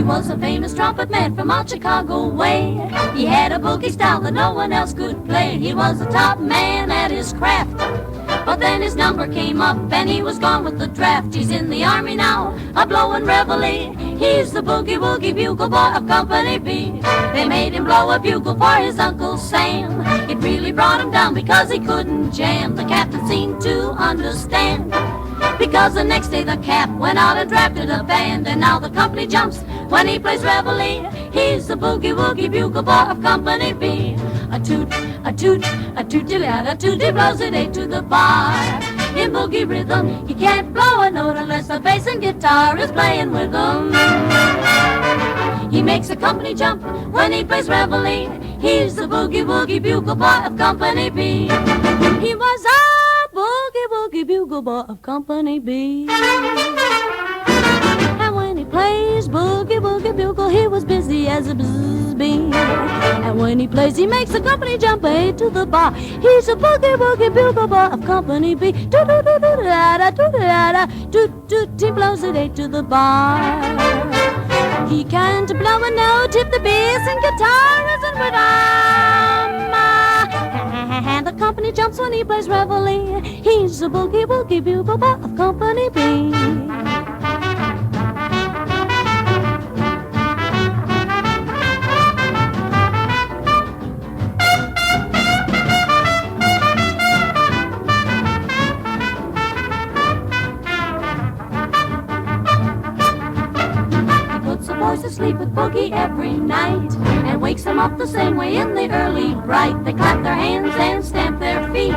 He was a famous trumpet man from out Chicago way. He had a boogie style that no one else could play. He was the top man at his craft. But then his number came up and he was gone with the draft. He's in the army now, a blowin' reveille. He's the boogie-woogie bugle boy of Company B. They made him blow a bugle for his Uncle Sam. It really brought him down because he couldn't jam. The captain seemed to understand, because the next day the cap went out and drafted a band. And now the company jumps when he plays reveille. He's the boogie-woogie bugle boy of Company B. A toot, a toot, a tooty-la-da toot, he blows it eight to the bar. In boogie rhythm, he can't blow a note unless the bass and guitar is playing with him. He makes a company jump when he plays reveille. He's the boogie-woogie bugle boy of Company B. He was a boogie-woogie bugle boy of Company B. And when he plays boogie-woogie bugle, he was busy as a bee. And when he plays, he makes the company jump eight to the bar. He's a boogie-woogie bugle boy of Company B. Do-do-do-do-da-da-do-da-da, do-do, he blows it eight to the bar. He can't blow a note if the bass and guitar isn't with him. And the company jumps when he plays reveille. He's a boogie-woogie bugle boy of Company B. To sleep with boogie every night and wakes them up the same way in the early bright. They clap their hands and stamp their feet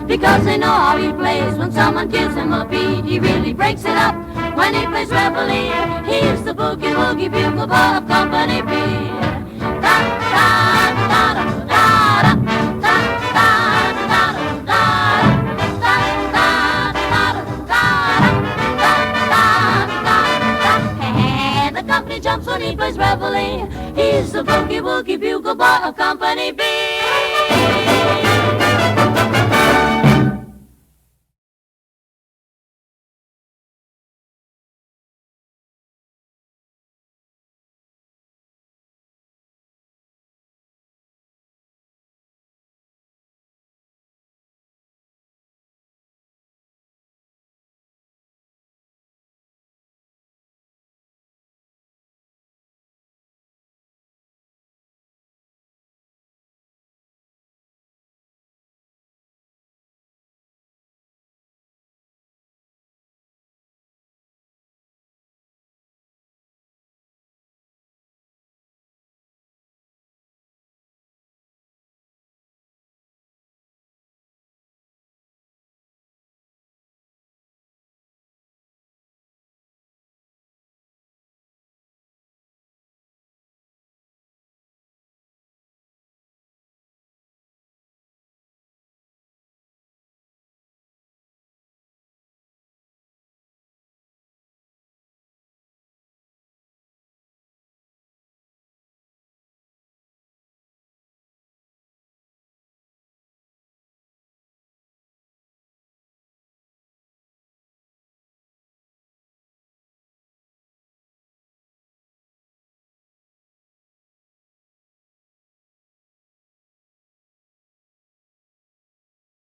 because they know how he plays. When someone gives him a beat, he really breaks it up when he plays reveille. He's the boogie-woogie bugle boy of Company B. Jumps when he plays reveille. He's the boogie-woogie bugle boy of Company B.